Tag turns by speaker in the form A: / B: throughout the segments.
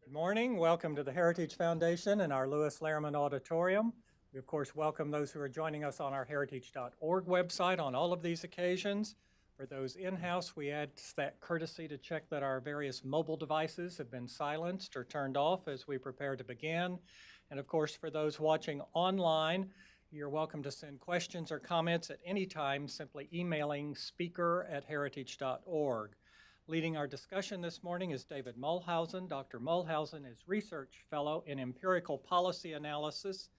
A: Good morning. Welcome to the Heritage Foundation and our Lewis Lehrman Auditorium. We, of course, welcome those who are joining us on our heritage.org website on all of these occasions. For those in-house, we add that courtesy to check that our various mobile devices have been silenced or turned off as we prepare to begin. And of course, for those watching online, you're welcome to send questions or comments at any time, simply emailing speaker@heritage.org. Leading our discussion this morning is David Mulhausen. Dr. Mulhausen is Research Fellow in Empirical Policy Analysis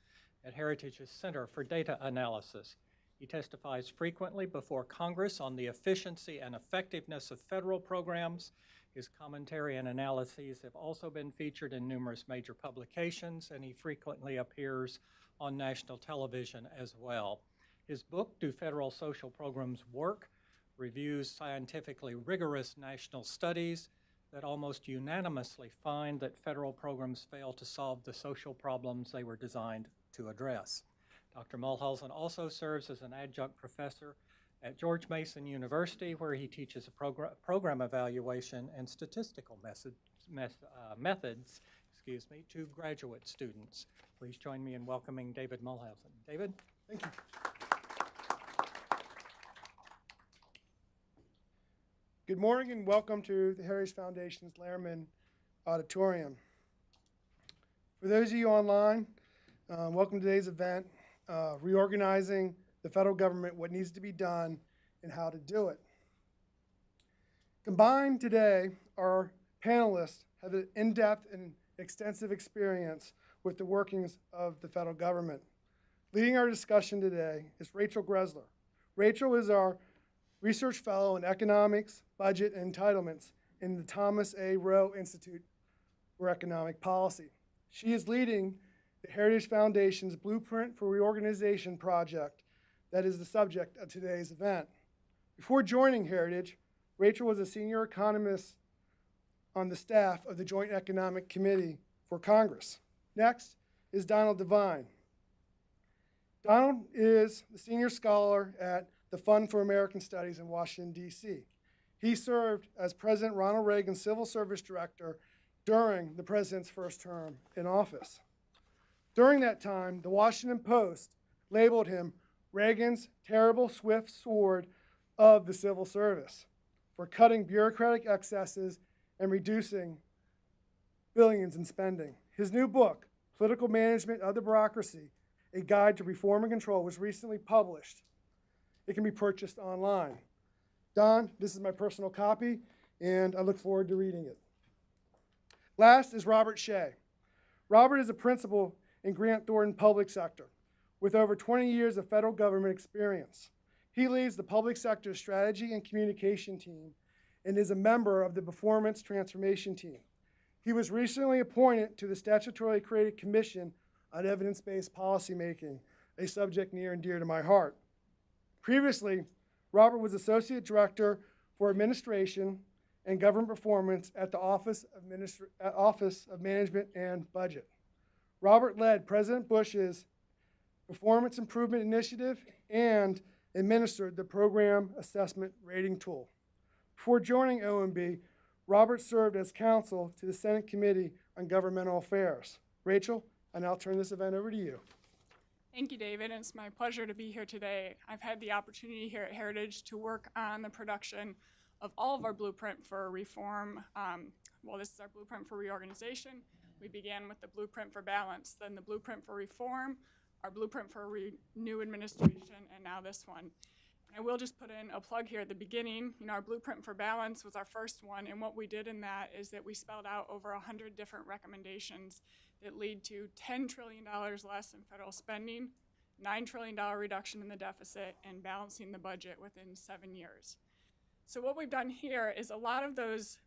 A: at Heritage's Center for Data Analysis. He testifies frequently before Congress on the efficiency and effectiveness of federal programs. His commentary and analyses have also been featured in numerous major publications, and he frequently appears on national television as well. His book, Do Federal Social Programs Work?, reviews scientifically rigorous national studies that almost unanimously find that federal programs fail to solve the social problems they were designed to address. Dr. Mulhausen also serves as an adjunct professor at George Mason University, where he teaches program evaluation and statistical methods to graduate students. Please join me in welcoming David Mulhausen. David?
B: Thank you. Good morning and welcome to the Heritage Foundation's Lehrman Auditorium. For those of you online, welcome to today's event, Reorganizing the Federal Government, What Needs to be Done and How to Do It. Combined today, our panelists have an in-depth and extensive experience with the workings of the federal government. Leading our discussion today is Rachel Gressler. Rachel is our Research Fellow in Economics, Budget, and Entitlements in the Thomas A. Rowe Institute for Economic Policy. She is leading the Heritage Foundation's Blueprint for Reorganization project that is the subject of today's event. Before joining Heritage, Rachel was a senior economist on the staff of the Joint Economic Committee for Congress. Next is Donnell Devine. Donnell is the senior scholar at the Fund for American Studies in Washington, D.C. He served as President Ronald Reagan's Civil Service Director during the president's first term in office. During that time, the Washington Post labeled him Reagan's terrible swift sword of the civil service for cutting bureaucratic excesses and reducing billions in spending. His new book, Political Management of the Bureaucracy, A Guide to Reform and Control, was recently published. It can be purchased online. Don, this is my personal copy, and I look forward to reading it. Last is Robert Shea. Robert is a principal in Grant Thornton Public Sector with over 20 years of federal government experience. He leads the public sector strategy and communication team and is a member of the Performance Transformation Team. He was recently appointed to the statutorily created Commission on Evidence-Based Policymaking, a subject near and dear to my heart. Previously, Robert was Associate Director for Administration and Government Performance at the Office of Management and Budget. Robert led President Bush's Performance Improvement Initiative and administered the Program Assessment Rating Tool. Before joining OMB, Robert served as counsel to the Senate Committee on Governmental Affairs. Rachel, I now turn this event over to you.
C: Thank you, David. It's my pleasure to be here today. I've had the opportunity here at Heritage to work on the production of all of our blueprint for reform. This is our blueprint for reorganization. We began with the blueprint for balance, then the blueprint for reform, our blueprint for new administration, and now this one. I will just put in a plug here at the beginning. Our blueprint for balance was our first one, and what we did in that is that we spelled out over 100 different recommendations that lead to $10 trillion less in federal spending, $9 trillion reduction in the deficit, and balancing the budget within 7 years. So what we've done here is a lot of those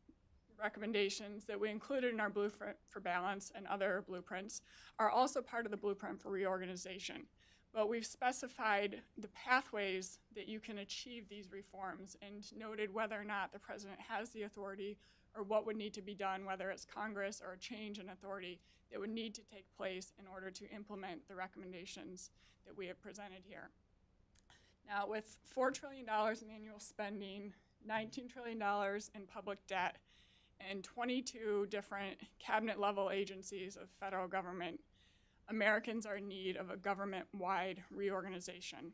C: recommendations that we included in our blueprint for balance and other blueprints are also part of the blueprint for reorganization. But we've specified the pathways that you can achieve these reforms and noted whether or not the president has the authority or what would need to be done, whether it's Congress or a change in authority that would need to take place in order to implement the recommendations that we have presented here. Now, with $4 trillion in annual spending, $19 trillion in public debt, and 22 different cabinet-level agencies of federal government, Americans are in need of a government-wide reorganization.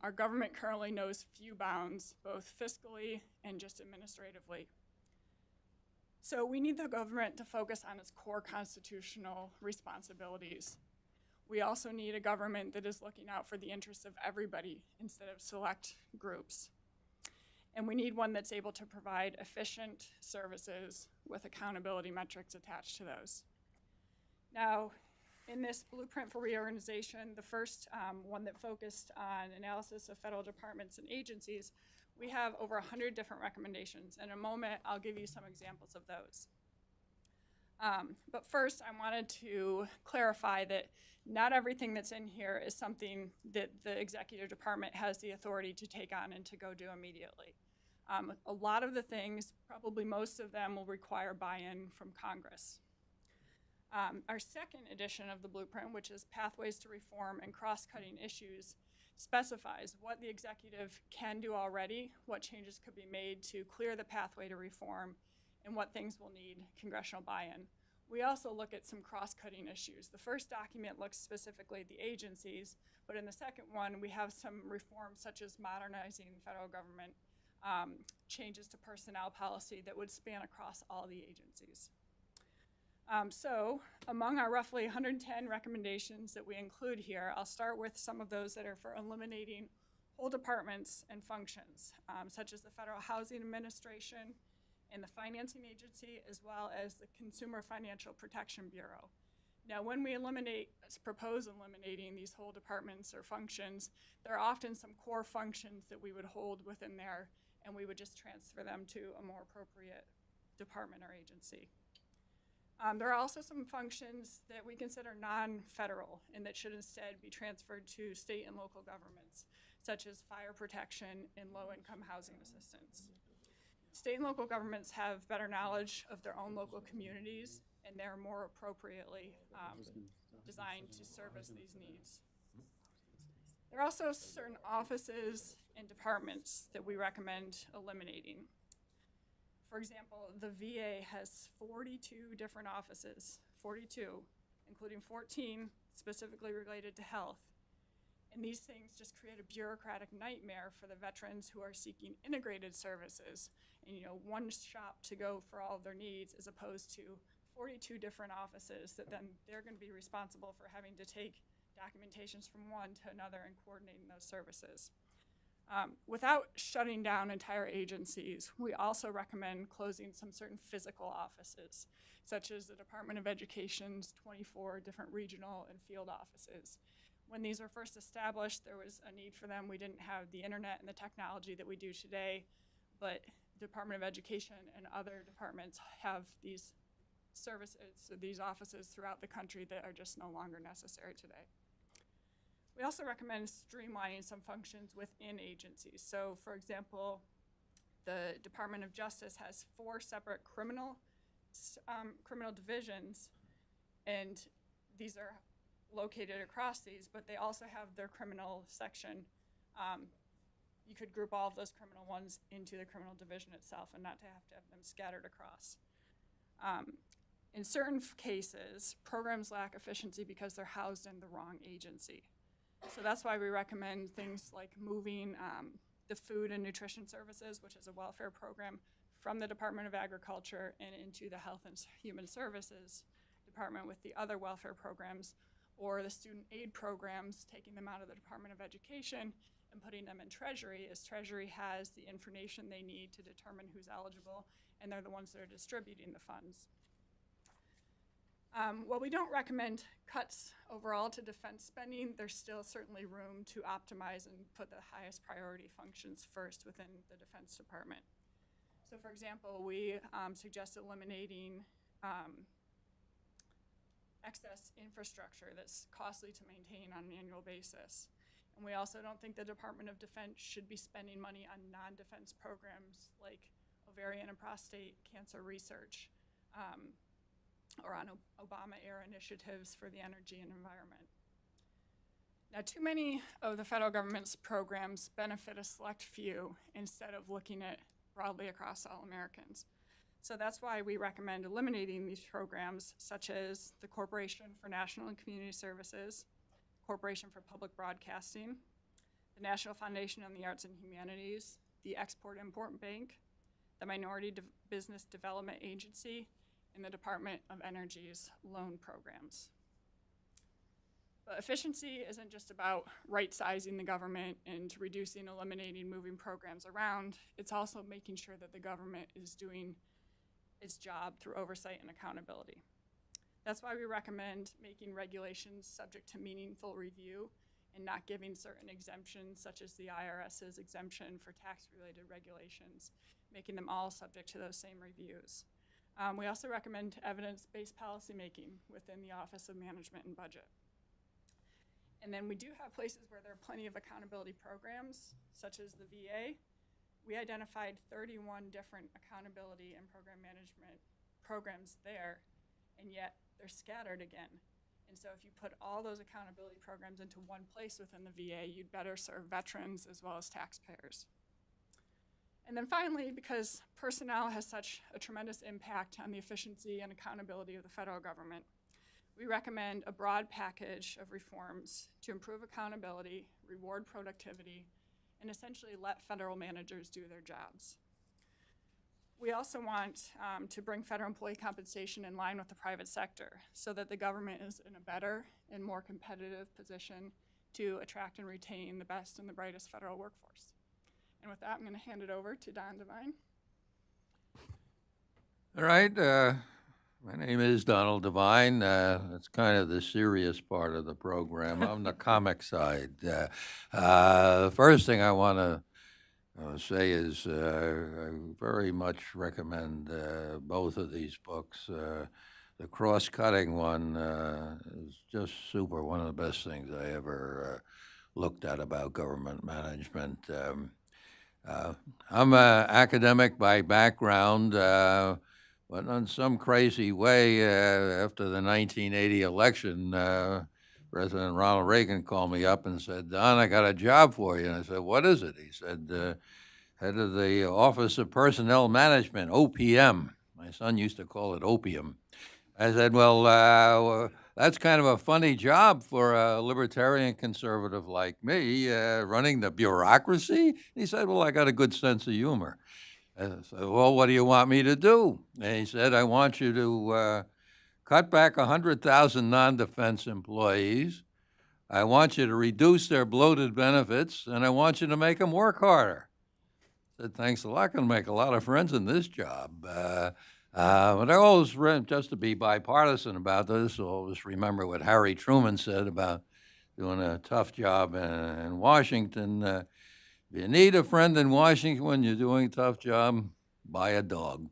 C: Our government currently knows few bounds, both fiscally and just administratively. So we need the government to focus on its core constitutional responsibilities. We also need a government that is looking out for the interests of everybody instead of select groups. And we need one that's able to provide efficient services with accountability metrics attached to those. Now, in this blueprint for reorganization, the first one that focused on analysis of federal departments and agencies, we have over 100 different recommendations. In a moment, I'll give you some examples of those. But first, I wanted to clarify that not everything that's in here is something that the executive department has the authority to take on and to go do immediately. A lot of the things, probably most of them, will require buy-in from Congress. Our second edition of the blueprint, which is Pathways to Reform and Cross-Cutting Issues, specifies what the executive can do already, what changes could be made to clear the pathway to reform, and what things will need congressional buy-in. We also look at some cross-cutting issues. The first document looks specifically at the agencies, but in the second one, we have some reforms such as modernizing the federal government, changes to personnel policy that would span across all the agencies. So among our roughly 110 recommendations that we include here, I'll start with some of those that are for eliminating whole departments and functions, such as the Federal Housing Administration and the Financing Agency, as well as the Consumer Financial Protection Bureau. Now, when we propose eliminating these whole departments or functions, there are often some core functions that we would hold within there, and we would just transfer them to a more appropriate department or agency. There are also some functions that we consider non-federal and that should instead be transferred to state and local governments, such as fire protection and low-income housing assistance. State and local governments have better knowledge of their own local communities, and they're more appropriately designed to service these needs. There are also certain offices and departments that we recommend eliminating. For example, the VA has 42 different offices, 42, including 14 specifically related to health. And these things just create a bureaucratic nightmare for the veterans who are seeking integrated services and, one shop to go for all of their needs, as opposed to 42 different offices that then they're going to be responsible for having to take documentations from one to another and coordinating those services. Without shutting down entire agencies, we also recommend closing some certain physical offices, such as the Department of Education's 24 different regional and field offices. When these were first established, there was a need for them. We didn't have the internet and the technology that we do today, but the Department of Education and other departments have these services, so these offices throughout the country that are just no longer necessary today. We also recommend streamlining some functions within agencies. So, for example, the Department of Justice has 4 separate criminal divisions, and these are located across these, but they also have their criminal section. You could group all of those criminal ones into the criminal division itself and not to have them scattered across. In certain cases, programs lack efficiency because they're housed in the wrong agency. So that's why we recommend things like moving the Food and Nutrition Services, which is a welfare program, from the Department of Agriculture and into the Health and Human Services Department with the other welfare programs, or the student aid programs, taking them out of the Department of Education and putting them in Treasury, as Treasury has the information they need to determine who's eligible, and they're the ones that are distributing the funds. While we don't recommend cuts overall to defense spending, there's still certainly room to optimize and put the highest priority functions first within the Defense Department. So, for example, we suggest eliminating excess infrastructure that's costly to maintain on an annual basis. And we also don't think the Department of Defense should be spending money on non-defense programs like ovarian and prostate cancer research, or on Obama-era initiatives for the energy and environment. Now, too many of the federal government's programs benefit a select few instead of looking at broadly across all Americans. So that's why we recommend eliminating these programs, such as the Corporation for National and Community Services, Corporation for Public Broadcasting, the National Foundation on the Arts and Humanities, the Export-Import Bank, the Minority Business Development Agency, and the Department of Energy's loan programs. But efficiency isn't just about right-sizing the government and reducing, eliminating, moving programs around. It's also making sure that the government is doing its job through oversight and accountability. That's why we recommend making regulations subject to meaningful review and not giving certain exemptions, such as the IRS's exemption for tax-related regulations, making them all subject to those same reviews. We also recommend evidence-based policymaking within the Office of Management and Budget. And then we do have places where there are plenty of accountability programs, such as the VA. We identified 31 different accountability and program management programs there, and yet they're scattered again. And so if you put all those accountability programs into one place within the VA, you'd better serve veterans as well as taxpayers. And then finally, because personnel has such a tremendous impact on the efficiency and accountability of the federal government, we recommend a broad package of reforms to improve accountability, reward productivity, and essentially let federal managers do their jobs. We also want to bring federal employee compensation in line with the private sector so that the government is in a better and more competitive position to attract and retain the best and the brightest federal workforce. And with that, I'm going to hand it over to Donnell Devine.
D: All right. My name is Donnell Devine. It's kind of the serious part of the program. I'm the comic side. First thing I want to say is I very much recommend both of these books. The cross-cutting one is just super, one of the best things I ever looked at about government management. I'm an academic by background, but in some crazy way, after the 1980 election, President Ronald Reagan called me up and said, "Don, I got a job for you." And I said, "What is it?" He said, "Head of the Office of Personnel Management, OPM." My son used to call it opium. I said, well, that's kind of a funny job for a libertarian conservative like me, running the bureaucracy. He said, "Well, I got a good sense of humor." I said, "Well, what do you want me to do?" And he said, "I want you to cut back 100,000 non-defense employees. I want you to reduce their bloated benefits, and I want you to make them work harder." I said, "Thanks a lot. Going to make a lot of friends in this job." But I always, just to be bipartisan about this, always remember what Harry Truman said about doing a tough job in Washington. If you need a friend in Washington when you're doing a tough job, buy a dog.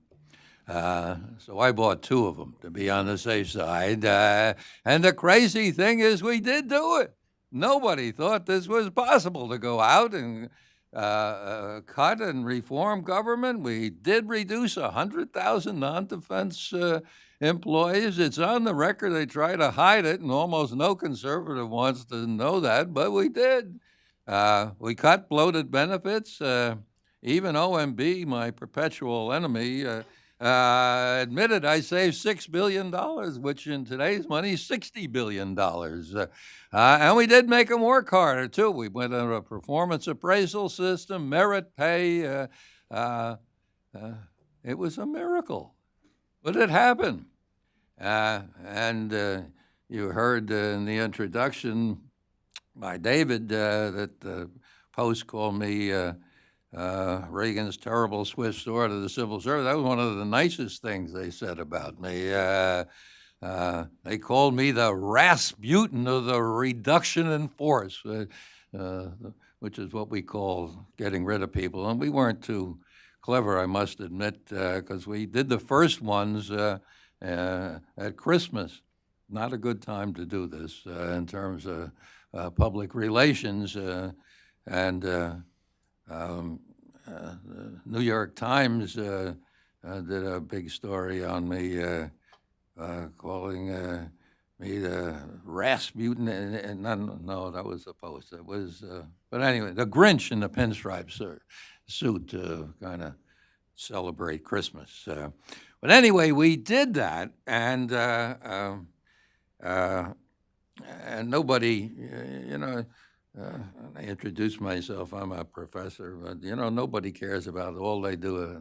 D: So I bought 2 of them to be on the safe side. And the crazy thing is we did do it. Nobody thought this was possible to go out and cut and reform government. We did reduce 100,000 non-defense employees. It's on the record. They try to hide it, and almost no conservative wants to know that, but we did. We cut bloated benefits. Even OMB, my perpetual enemy, admitted I saved $6 billion, which in today's money is $60 billion. And we did make them work harder, too. We went on a performance appraisal system, merit pay. It was a miracle, but it happened. And you heard in the introduction by David that the Post called me Reagan's terrible swift sword of the civil service. That was one of the nicest things they said about me. They called me the Rasputin of the reduction in force, which is what we call getting rid of people. And we weren't too clever, I must admit, because we did the first ones at Christmas. Not a good time to do this in terms of public relations. The New York Times did a big story on me, calling me the Rasputin, and no, that was the Post. It was, but anyway, the Grinch in the pinstripe suit, kind of celebrate Christmas. But anyway, we did that, and nobody, I introduced myself, I'm a professor, but, nobody cares about it. All they do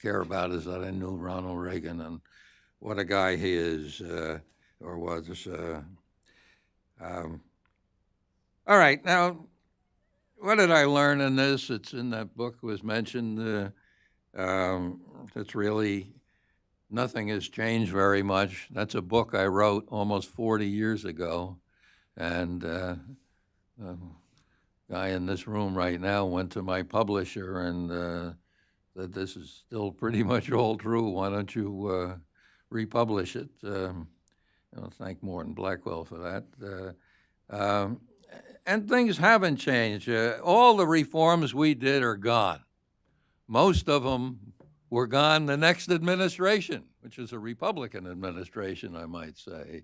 D: care about is that I knew Ronald Reagan and what a guy he is, or was. All right, now, what did I learn in this? It's in that book was mentioned. It's really, nothing has changed very much. That's a book I wrote almost 40 years ago. And the guy in this room right now went to my publisher and said, this is still pretty much all true. Why don't you republish it? Thank Morton Blackwell for that. And things haven't changed. All the reforms we did are gone. Most of them were gone the next administration, which is a Republican administration, I might say.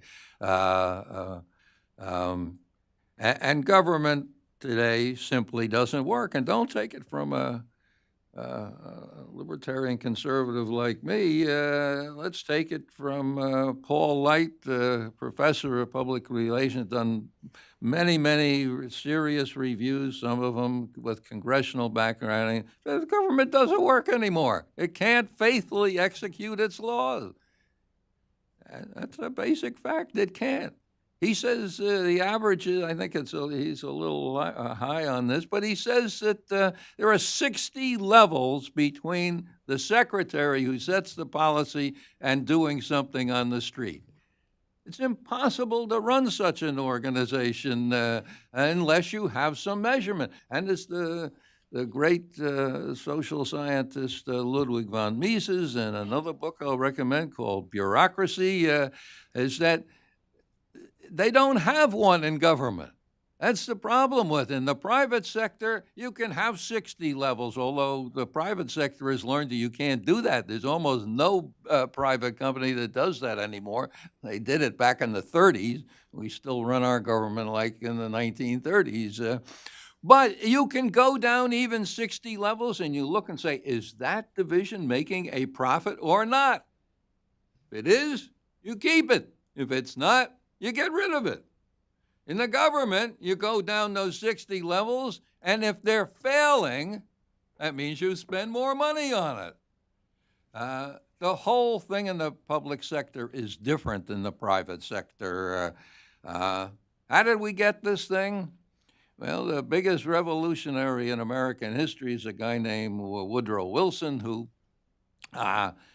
D: And government today simply doesn't work. And don't take it from a libertarian conservative like me. Let's take it from Paul Light, professor of public relations, done many serious reviews, some of them with congressional background. The government doesn't work anymore. It can't faithfully execute its laws. That's a basic fact. It can't. He says the average is, I think he's a little high on this, but he says that there are 60 levels between the secretary who sets the policy and doing something on the street. It's impossible to run such an organization unless you have some measurement. And it's the great social scientist Ludwig von Mises, in another book I'll recommend called Bureaucracy, is that they don't have one in government. That's the problem with it. In the private sector, you can have 60 levels, although the private sector has learned that you can't do that. There's almost no private company that does that anymore. They did it back in the 30s. We still run our government like in the 1930s. But you can go down even 60 levels and you look and say, is that division making a profit or not? If it is, you keep it. If it's not, you get rid of it. In the government, you go down those 60 levels, and if they're failing, that means you spend more money on it. The whole thing in the public sector is different than the private sector. How did we get this thing? Well, the biggest revolutionary in American history is a guy named Woodrow Wilson, who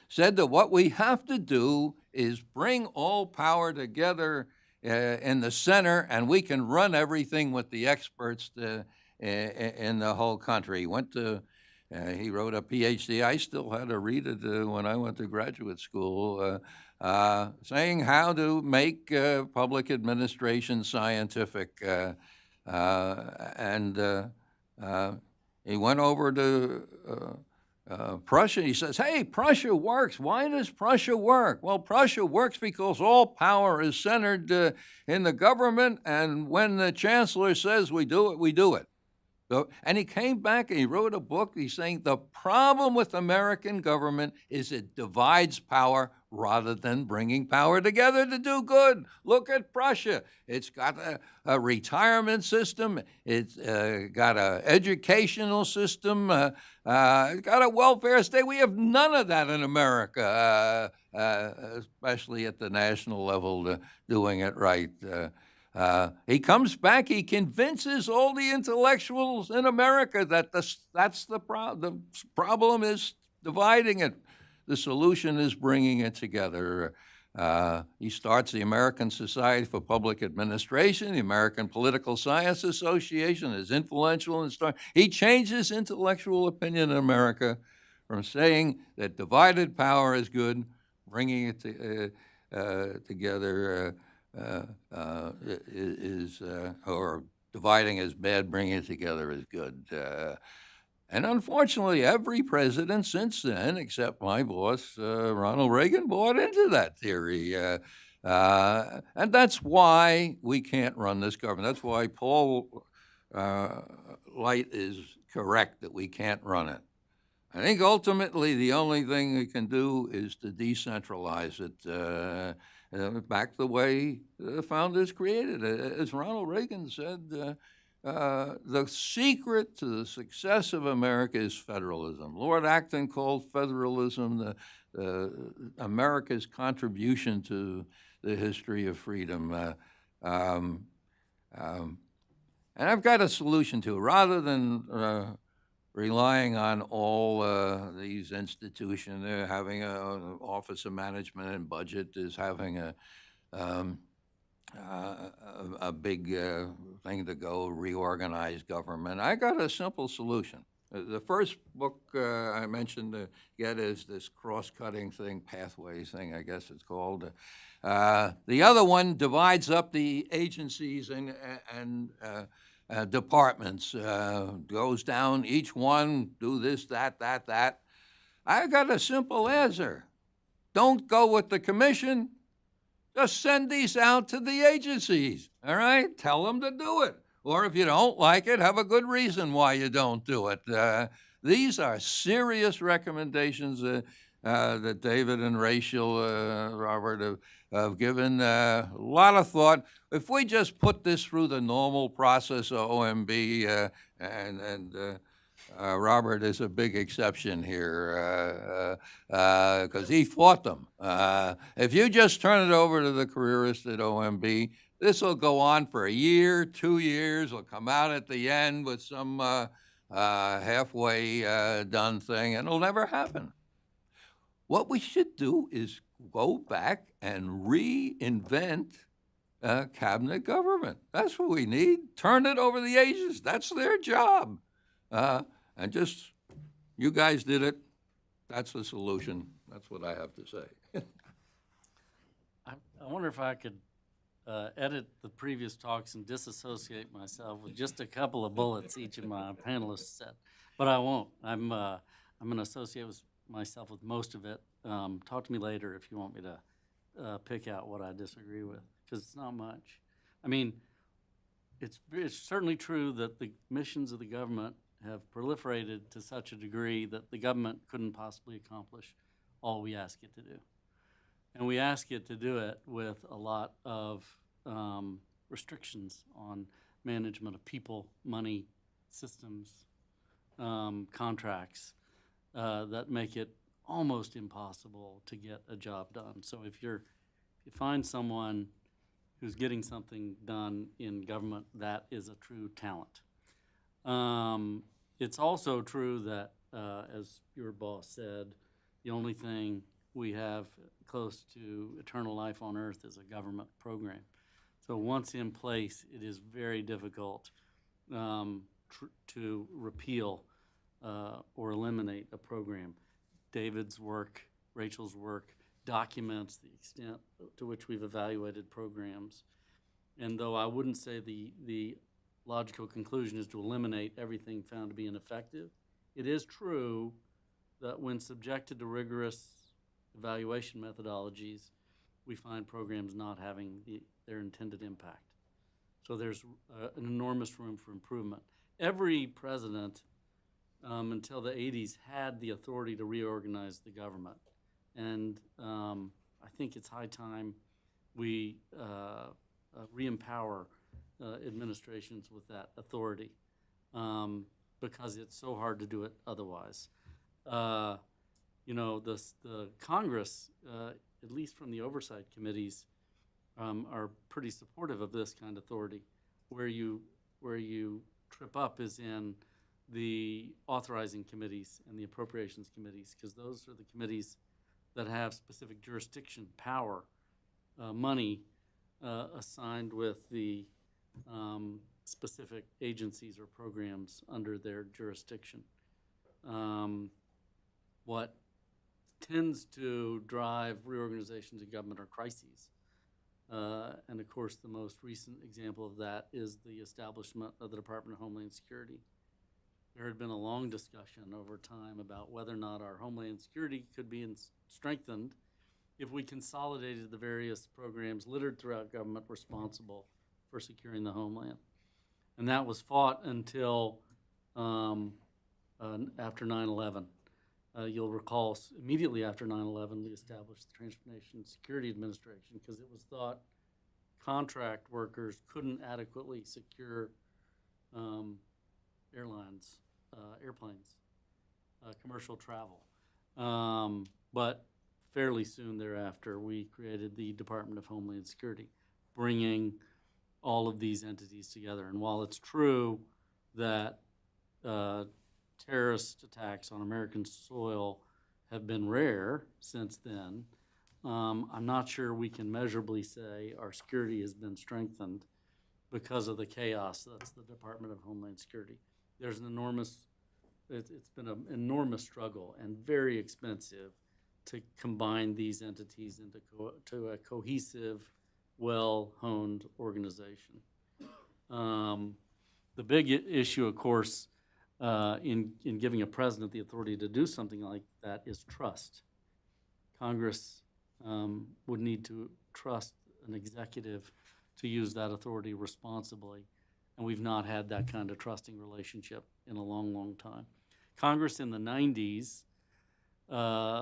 D: said that what we have to do is bring all power together in the center, and we can run everything with the experts in the whole country. He went to, he wrote a PhD. I still had to read it when I went to graduate school, saying how to make public administration scientific. And he went over to Prussia. He says, hey, Prussia works. Why does Prussia work? Well, Prussia works because all power is centered in the government, and when the chancellor says we do it, we do it. So, and he came back and he wrote a book. He's saying the problem with American government is it divides power rather than bringing power together to do good. Look at Prussia. It's got a retirement system. It's got an educational system. It's got a welfare state. We have none of that in America, especially at the national level, doing it right. He comes back, he convinces all the intellectuals in America that that's the problem. The problem is dividing it. The solution is bringing it together. He starts the American Society for Public Administration, the American Political Science Association is influential in starting. He changes intellectual opinion in America from saying that divided power is good, bringing it together or dividing is bad, bringing it together is good. And unfortunately, every president since then, except my boss, Ronald Reagan, bought into that theory. And that's why we can't run this government. That's why Paul Light is correct that we can't run it. I think ultimately the only thing we can do is to decentralize it back the way the founders created it. As Ronald Reagan said, the secret to the success of America is federalism. Lord Acton called federalism America's contribution to the history of freedom. And I've got a solution to it. Rather than relying on all these institutions, having an Office of Management and Budget is having a big thing to go reorganize government. I got a simple solution. The first book I mentioned to get is this cross-cutting thing, Pathways thing, I guess it's called. The other one divides up the agencies and departments, goes down each one, do this, that. I got a simple answer. Don't go with the commission. Just send these out to the agencies, all right? Tell them to do it. Or if you don't like it, have a good reason why you don't do it. These are serious recommendations that David and Rachel, Robert, have given a lot of thought. If we just put this through the normal process of OMB, and Robert is a big exception here because he fought them. If you just turn it over to the careerists at OMB, this will go on for a year, 2 years. We'll come out at the end with some halfway done thing, and it'll never happen. What we should do is go back and reinvent cabinet government. That's what we need. Turn it over to the agents. That's their job. And just, you guys did it. That's the solution. That's what I have to say.
E: I wonder if I could edit the previous talks and disassociate myself with just a couple of bullets each of my panelists said, but I won't. I'm going to associate myself with most of it. Talk to me later if you want me to pick out what I disagree with, because it's not much. I mean, it's certainly true that the missions of the government have proliferated to such a degree that the government couldn't possibly accomplish all we ask it to do. And we ask it to do it with a lot of restrictions on management of people, money, systems, contracts that make it almost impossible to get a job done. So if you find someone who's getting something done in government, that is a true talent. It's also true that, as your boss said, the only thing we have close to eternal life on earth is a government program. So once in place, it is very difficult to repeal or eliminate a program. David's work, Rachel's work, documents the extent to which we've evaluated programs. And though I wouldn't say the logical conclusion is to eliminate everything found to be ineffective, it is true that when subjected to rigorous evaluation methodologies, we find programs not having their intended impact. So there's an enormous room for improvement. Every president until the 80s had the authority to reorganize the government. And I think it's high time we re-empower administrations with that authority because it's so hard to do it otherwise. You know, the Congress, at least from the oversight committees, are pretty supportive of this kind of authority. Where you trip up is in the authorizing committees and the appropriations committees, because those are the committees that have specific jurisdiction, power, money assigned with the specific agencies or programs under their jurisdiction. What tends to drive reorganizations in government are crises. And of course, the most recent example of that is the establishment of the Department of Homeland Security. There had been a long discussion over time about whether or not our Homeland Security could be strengthened if we consolidated the various programs littered throughout government responsible for securing the homeland. And that was fought until after 9/11. You'll recall immediately after 9/11, we established the Transportation Security Administration because it was thought contract workers couldn't adequately secure airplanes, commercial travel. But fairly soon thereafter, we created the Department of Homeland Security, bringing all of these entities together. And while it's true that terrorist attacks on American soil have been rare since then, I'm not sure we can measurably say our security has been strengthened because of the chaos that's the Department of Homeland Security. There's an enormous, it's been an enormous struggle and very expensive to combine these entities into a cohesive, well-honed organization. The big issue, of course, in giving a president the authority to do something like that is trust. Congress would need to trust an executive to use that authority responsibly, and we've not had that kind of trusting relationship in a long, long time. Congress in the 90s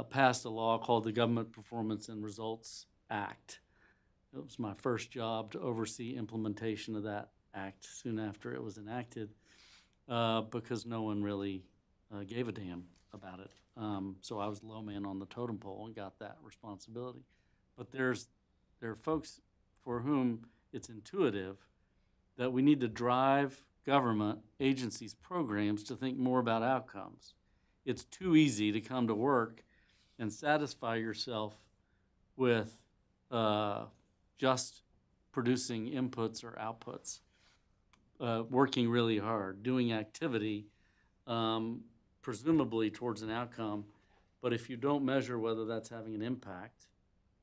E: passed a law called the Government Performance and Results Act. It was my first job to oversee implementation of that act soon after it was enacted because no one really gave a damn about it. So I was low man on the totem pole and got that responsibility. But there are folks for whom it's intuitive that we need to drive government agencies' programs to think more about outcomes. It's too easy to come to work and satisfy yourself with just producing inputs or outputs, working really hard, doing activity, presumably towards an outcome. But if you don't measure whether that's having an impact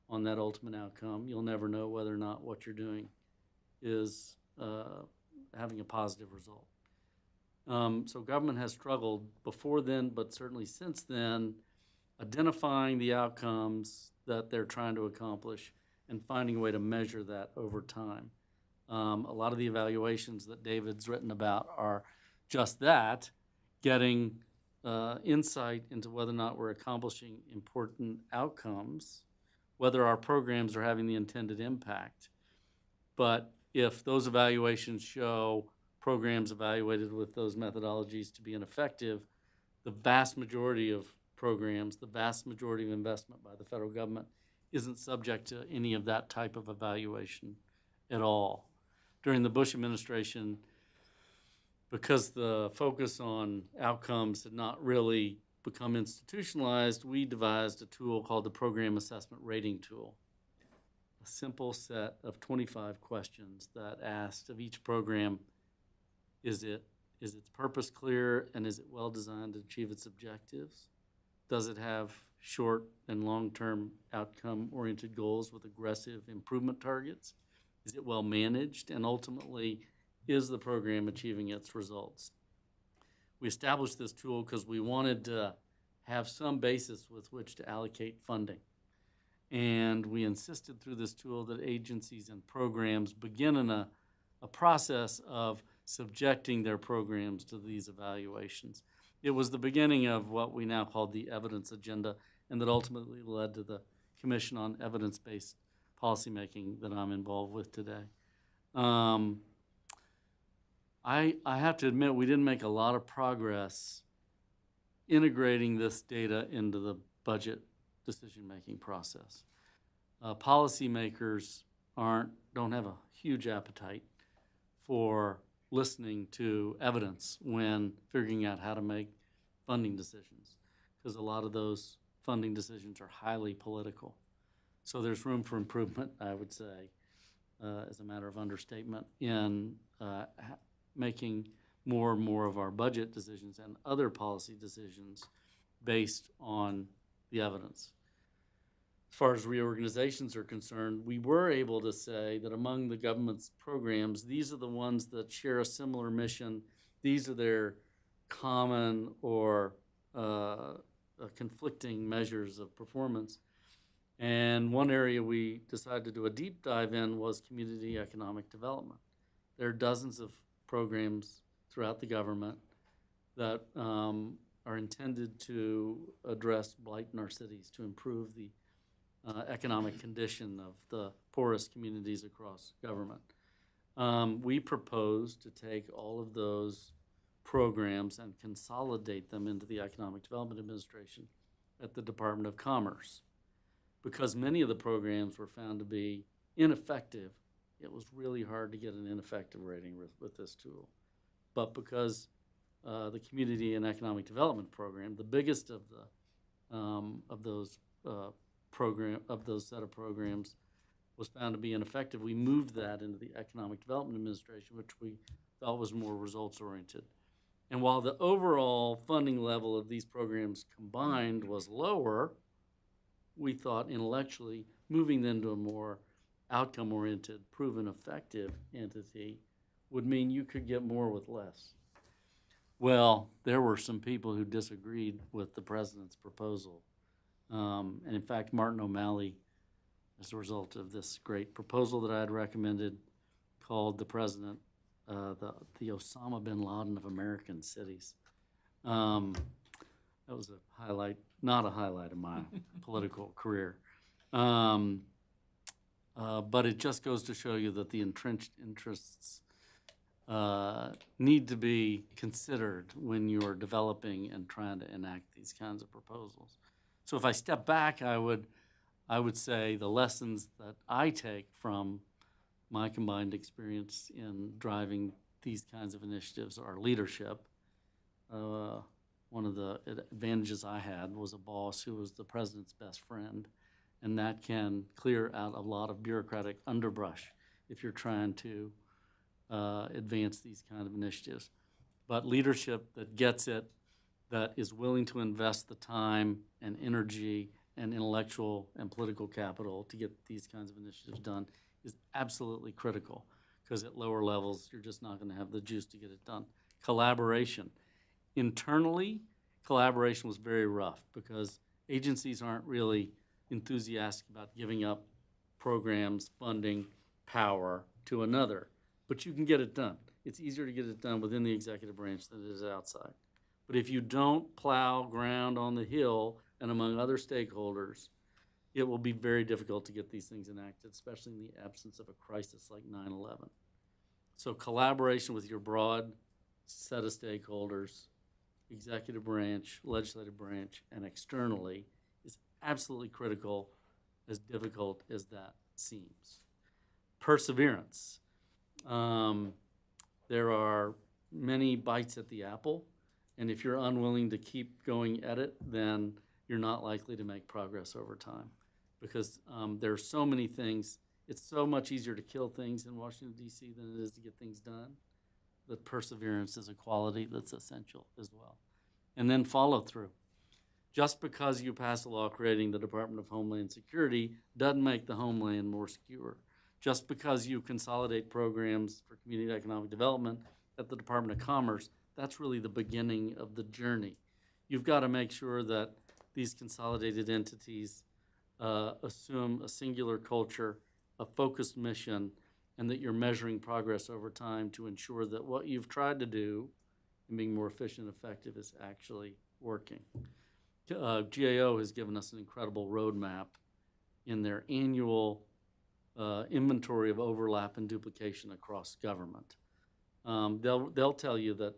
E: on that ultimate outcome, you'll never know whether or not what you're doing is having a positive result. So government has struggled before then, but certainly since then, identifying the outcomes that they're trying to accomplish and finding a way to measure that over time. A lot of the evaluations that David's written about are just that, getting insight into whether or not we're accomplishing important outcomes, whether our programs are having the intended impact. But if those evaluations show programs evaluated with those methodologies to be ineffective, the vast majority of programs, the vast majority of investment by the federal government isn't subject to any of that type of evaluation at all. During the Bush administration, because the focus on outcomes had not really become institutionalized, we devised a tool called the Program Assessment Rating Tool. A simple set of 25 questions that asked of each program, is its purpose clear and is it well designed to achieve its objectives? Does it have short and long-term outcome-oriented goals with aggressive improvement targets? Is it well managed? And ultimately, is the program achieving its results? We established this tool because we wanted to have some basis with which to allocate funding. And we insisted through this tool that agencies and programs begin in a process of subjecting their programs to these evaluations. It was the beginning of what we now call the evidence agenda, and that ultimately led to the Commission on Evidence-Based Policymaking that I'm involved with today. I have to admit we didn't make a lot of progress integrating this data into the budget decision-making process. Policymakers don't have a huge appetite for listening to evidence when figuring out how to make funding decisions, because a lot of those funding decisions are highly political. So there's room for improvement, I would say, as a matter of understatement, in making more and more of our budget decisions and other policy decisions based on the evidence. As far as reorganizations are concerned, we were able to say that among the government's programs, these are the ones that share a similar mission. These are their common or conflicting measures of performance. And one area we decided to do a deep dive in was community economic development. There are dozens of programs throughout the government that are are intended to address blight in our cities, to improve the economic condition of the poorest communities across government. We propose to take all of those programs and consolidate them into the Economic Development Administration at the Department of Commerce. Because many of the programs were found to be ineffective, it was really hard to get an ineffective rating with this tool. But because the Community and Economic Development Program, the biggest of those set of programs, was found to be ineffective, we moved that into the Economic Development Administration, which we thought was more results-oriented. And while the overall funding level of these programs combined was lower, we thought intellectually moving them to a more outcome-oriented, proven effective entity would mean you could get more with less. Well, there were some people who disagreed with the president's proposal. And in fact, Martin OMalley, as a result of this great proposal that I had recommended, called the president the Osama bin Laden of American cities. That was a highlight, not a highlight of my political career. But it just goes to show you that the entrenched interests need to be considered when you're developing and trying to enact these kinds of proposals. So if I step back, I would say the lessons that I take from my combined experience in driving these kinds of initiatives are leadership. One of the advantages I had was a boss who was the president's best friend, and that can clear out a lot of bureaucratic underbrush if you're trying to advance these kind of initiatives. But leadership that gets it, that is willing to invest the time and energy and intellectual and political capital to get these kinds of initiatives done is absolutely critical, because at lower levels, you're just not going to have the juice to get it done. Collaboration. Internally, collaboration was very rough because agencies aren't really enthusiastic about giving up programs, funding, power to another, but you can get it done. It's easier to get it done within the executive branch than it is outside. But if you don't plow ground on the hill and among other stakeholders, it will be very difficult to get these things enacted, especially in the absence of a crisis like 9/11. So collaboration with your broad set of stakeholders, executive branch, legislative branch, and externally is absolutely critical, as difficult as that seems. Perseverance. There are many bites at the apple, and if you're unwilling to keep going at it, then you're not likely to make progress over time, because there are so many things. It's so much easier to kill things in Washington, D.C. than it is to get things done. That perseverance is a quality that's essential as well. And then follow through. Just because you pass a law creating the Department of Homeland Security doesn't make the homeland more secure. Just because you consolidate programs for community economic development at the Department of Commerce, that's really the beginning of the journey. You've got to make sure that these consolidated entities assume a singular culture, a focused mission, and that you're measuring progress over time to ensure that what you've tried to do in being more efficient and effective is actually working. GAO has given us an incredible roadmap in their annual inventory of overlap and duplication across government. They'll tell you that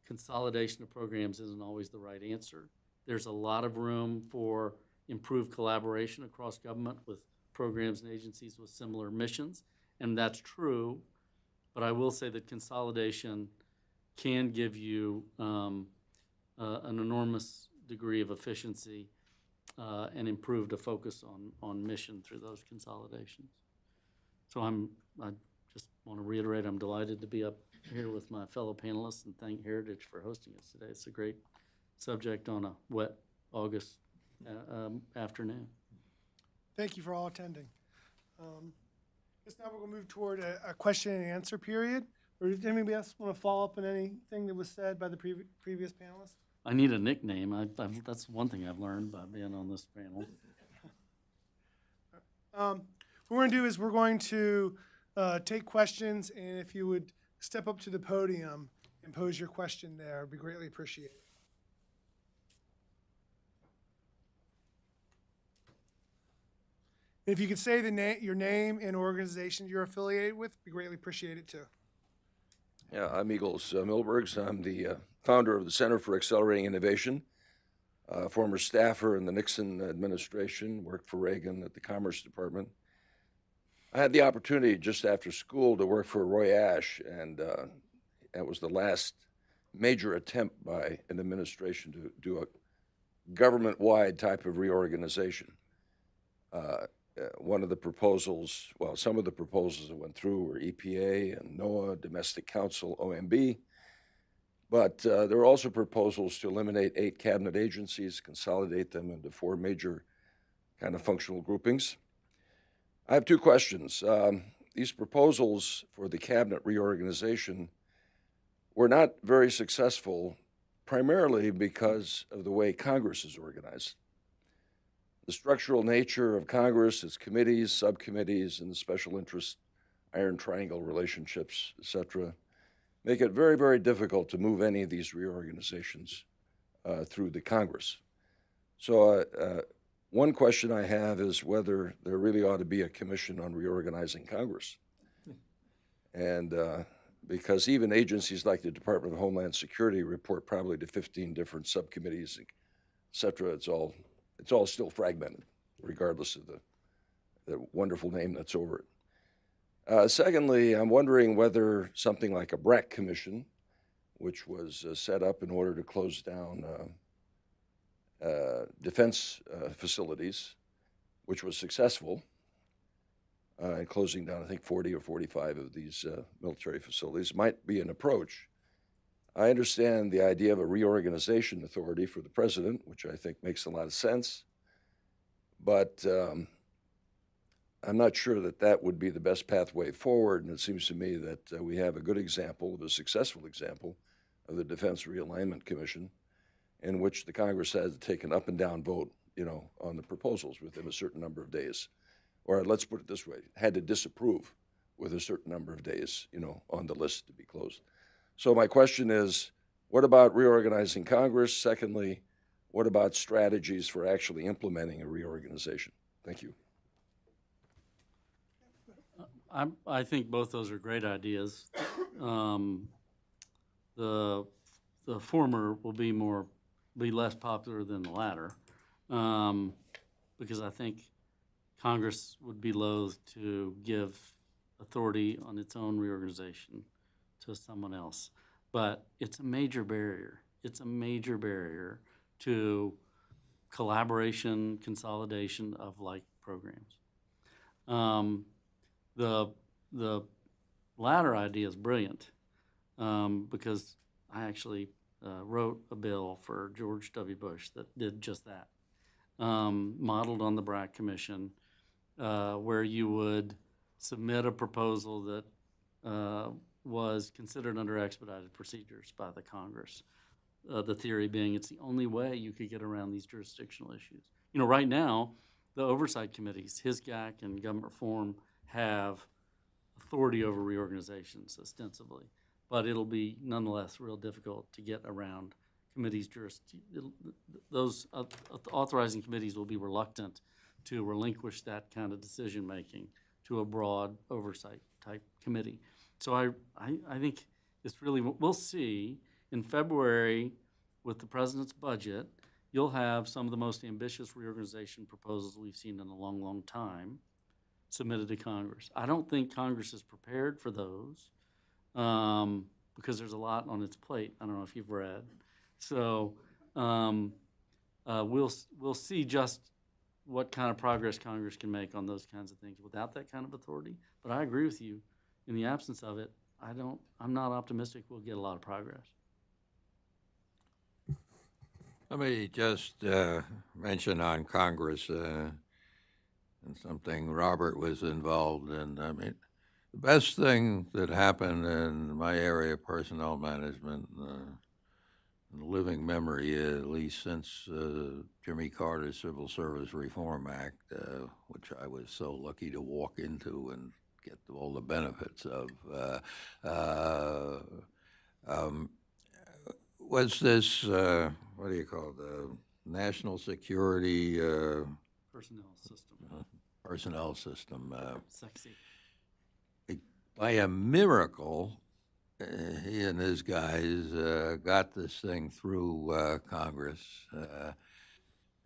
E: consolidation of programs isn't always the right answer. There's a lot of room for improved collaboration across government with programs and agencies with similar missions, and that's true, but I will say that consolidation can give you an enormous degree of efficiency and improved a focus on mission through those consolidations. So I just want to reiterate, I'm delighted to be up here with my fellow panelists and thank Heritage for hosting us today. It's a great subject on a wet August afternoon.
B: Thank you for all attending. Just now we're going to move toward a question and answer period. Or does anybody else want to follow up on anything that was said by the previous panelists?
E: I need a nickname. That's one thing I've learned by being on this panel.
B: What we're going to do is we're going to take questions, and if you would step up to the podium and pose your question there, it would be greatly appreciated. And if you could say your name and organization you're affiliated with, we greatly appreciate it too.
F: Yeah, I'm Eagles Milbergs. I'm the founder of the Center for Accelerating Innovation, former staffer in the Nixon administration, worked for Reagan at the Commerce Department. I had the opportunity just after school to work for Roy Ashe, and that was the last major attempt by an administration to do a government-wide type of reorganization. One of the proposals, well, some of the proposals that went through were EPA and NOAA, Domestic Council, OMB. But there were also proposals to eliminate 8 cabinet agencies, consolidate them into 4 major kind of functional groupings. I have 2 questions. These proposals for the cabinet reorganization were not very successful, primarily because of the way Congress is organized. The structural nature of Congress, its committees, subcommittees, and the special interest iron triangle relationships, et cetera, make it very, very difficult to move any of these reorganizations through the Congress. So one question I have is whether there really ought to be a commission on reorganizing Congress. And because even agencies like the Department of Homeland Security report probably to 15 different subcommittees, et cetera, it's all still fragmented, regardless of the wonderful name that's over it. Secondly, I'm wondering whether something like a BRAC commission, which was set up in order to close down defense facilities, which was successful in closing down, I think, 40 or 45 of these military facilities, might be an approach. I understand the idea of a reorganization authority for the president, which I think makes a lot of sense, but I'm not sure that that would be the best pathway forward, and it seems to me that we have a good example of a successful example of the Defense Realignment Commission, in which the Congress had to take an up and down vote, on the proposals within a certain number of days. Or let's put it this way, had to disapprove with a certain number of days, on the list to be closed. So my question is, what about reorganizing Congress? Secondly, what about strategies for actually implementing a reorganization? Thank you.
E: I think both those are great ideas. The former will be less popular than the latter, because I think Congress would be loath to give authority on its own reorganization to someone else. But it's a major barrier. It's a major barrier to collaboration, consolidation of like programs. The latter idea is brilliant, because I actually wrote a bill for George W. Bush that did just that, modeled on the BRAC Commission, where you would submit a proposal that was considered under expedited procedures by the Congress. The theory being it's the only way you could get around these jurisdictional issues. Right now, the oversight committees, HISGAC and Government Reform, have authority over reorganizations ostensibly, but it'll be nonetheless real difficult to get around committees' those authorizing committees will be reluctant to relinquish that kind of decision-making to a broad oversight type committee. So I think it's really, we'll see in February with the president's budget, you'll have some of the most ambitious reorganization proposals we've seen in a long, long time submitted to Congress. I don't think Congress is prepared for those because there's a lot on its plate. I don't know if you've read. So we'll see just what kind of progress Congress can make on those kinds of things without that kind of authority. But I agree with you. In the absence of it, I'm not optimistic we'll get a lot of progress.
D: Let me just mention on Congress and something Robert was involved in. I mean, the best thing that happened in my area of personnel management in living memory, at least since Jimmy Carter's Civil Service Reform Act, which I was so lucky to walk into and get all the benefits of, was this, what do you call it, the national security
E: Personnel system.
D: personnel system.
E: Sexy.
D: By a miracle, he and his guys got this thing through Congress.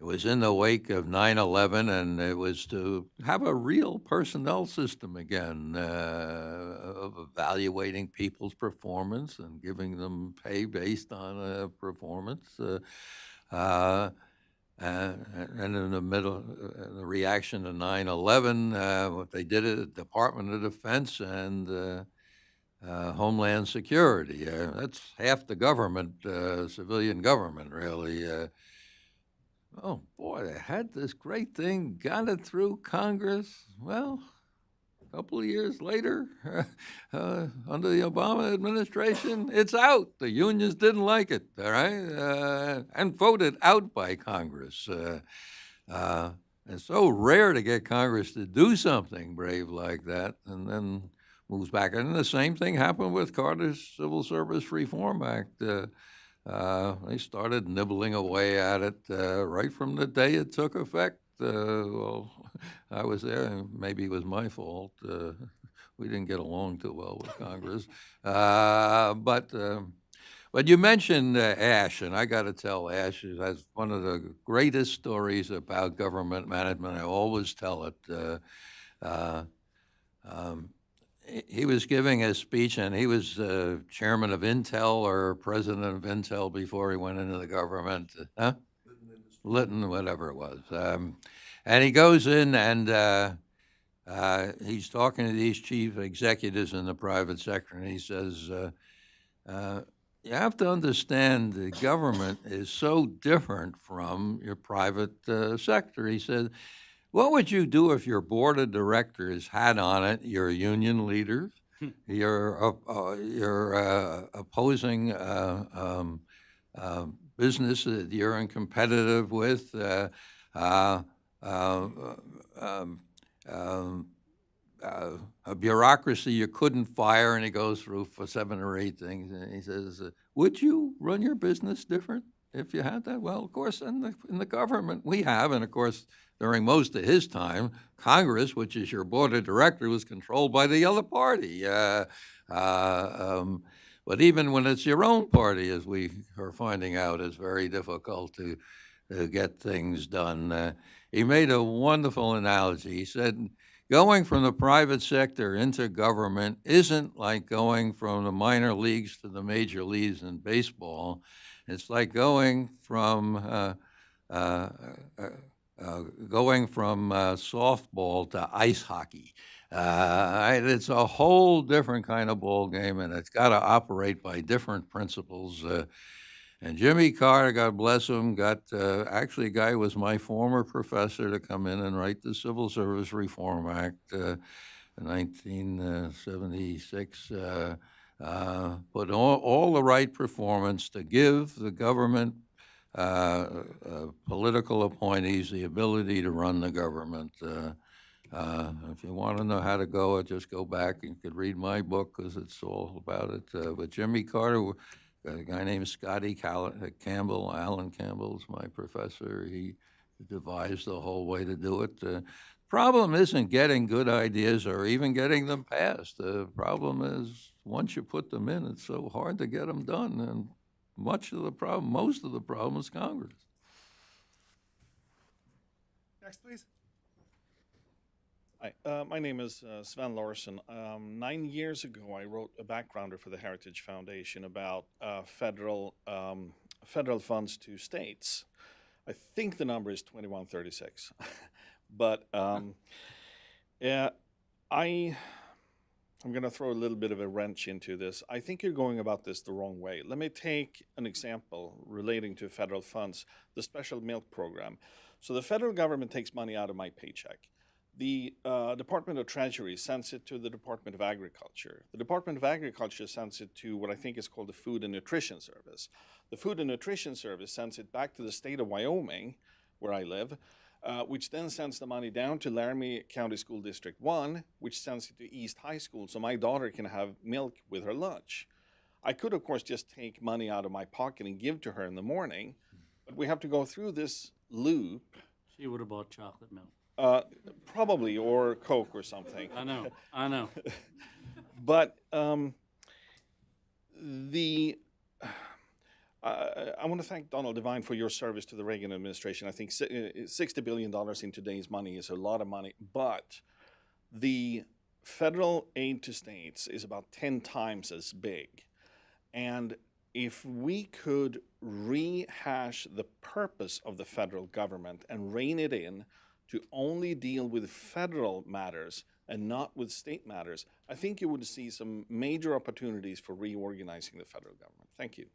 D: It was in the wake of 9/11, and it was to have a real personnel system again of evaluating people's performance and giving them pay based on performance. And in the middle, the reaction to 9/11, what they did at the Department of Defense and Homeland Security. That's half the government, civilian government, really. Oh, boy, they had this great thing, got it through Congress. Well, a couple of years later, under the Obama administration, it's out. The unions didn't like it, all right, and voted out by Congress. It's so rare to get Congress to do something brave like that, and then moves back. And the same thing happened with Carter's Civil Service Reform Act. They started nibbling away at it right from the day it took effect. Well, I was there, and maybe it was my fault. We didn't get along too well with Congress. But you mentioned Ash, and I got to tell Ash, that's one of the greatest stories about government management. I always tell it. He was giving a speech, and he was chairman of Intel or president of Intel before he went into the government. Litton, whatever it was. And he goes in and he's talking to these chief executives in the private sector, and he says, you have to understand the government is so different from your private sector. He said, what would you do if your board of directors had on it your union leaders, your opposing business that you're in competitive with, a bureaucracy you couldn't fire, and he goes through for 7 or 8 things, and he says, would you run your business different if you had that? Well, of course, in the government we have, and of course, during most of his time, Congress, which is your board of directors, was controlled by the other party. But even when it's your own party, as we are finding out, it's very difficult to get things done. He made a wonderful analogy. He said, going from the private sector into government isn't like going from the minor leagues to the major leagues in baseball. It's like going from softball to ice hockey. It's a whole different kind of ball game, and it's got to operate by different principles. And Jimmy Carter, God bless him, got actually a guy who was my former professor to come in and write the Civil Service Reform Act in 1976. Put all the right performance to give the government political appointees the ability to run the government. If you want to know how to go, just go back and you could read my book because it's all about it. But Jimmy Carter, a guy named Scotty Campbell, Alan Campbell is my professor. He devised the whole way to do it. The problem isn't getting good ideas or even getting them passed. The problem is once you put them in, it's so hard to get them done. And most of the problem is Congress.
B: Next, please.
G: Hi, my name is Sven Larsson. 9 years ago, I wrote a backgrounder for the Heritage Foundation about federal funds to states. I think the number is 2136, but yeah, I'm going to throw a little bit of a wrench into this. I think you're going about this the wrong way. Let me take an example relating to federal funds, the special milk program. So the federal government takes money out of my paycheck. The Department of Treasury sends it to the Department of Agriculture. The Department of Agriculture sends it to what I think is called the Food and Nutrition Service. The Food and Nutrition Service sends it back to the state of Wyoming, where I live, which then sends the money down to Laramie County School District 1, which sends it to East High School so my daughter can have milk with her lunch. I could, of course, just take money out of my pocket and give to her in the morning, but we have to go through this loop.
E: She would have bought chocolate milk.
G: Probably, or Coke or something.
E: I know.
G: But the I want to thank Donnell Devine for your service to the Reagan administration. I think $60 billion in today's money is a lot of money, but the federal aid to states is about 10 times as big. And if we could rehash the purpose of the federal government and rein it in to only deal with federal matters and not with state matters, I think you would see some major opportunities for reorganizing the federal government. Thank you.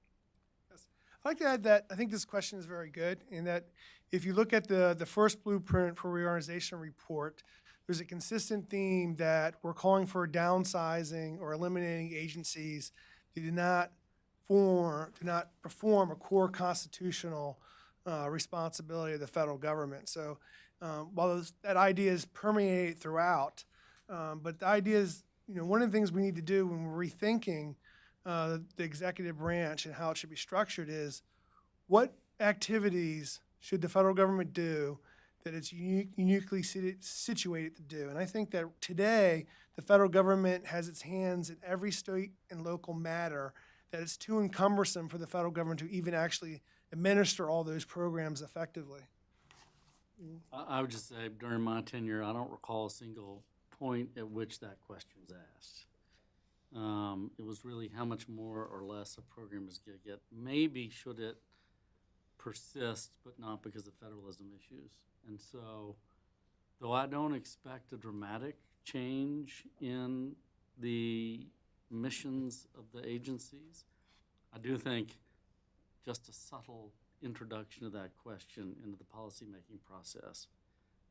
B: I'd like to add that I think this question is very good, in that if you look at the first blueprint for reorganization report, there's a consistent theme that we're calling for downsizing or eliminating agencies that do not perform a core constitutional responsibility of the federal government. So while that idea is permeated throughout, but the idea is, one of the things we need to do when we're rethinking the executive branch and how it should be structured is, what activities should the federal government do that it's uniquely situated to do? And I think that today the federal government has its hands in every state and local matter, that it's too encumbersome for the federal government to even actually administer all those programs effectively.
E: I would just say during my tenure, I don't recall a single point at which that question was asked. It was really how much more or less a program is going to get. Maybe should it persist, but not because of federalism issues. And so, though I don't expect a dramatic change in the missions of the agencies, I do think just a subtle introduction of that question into the policymaking process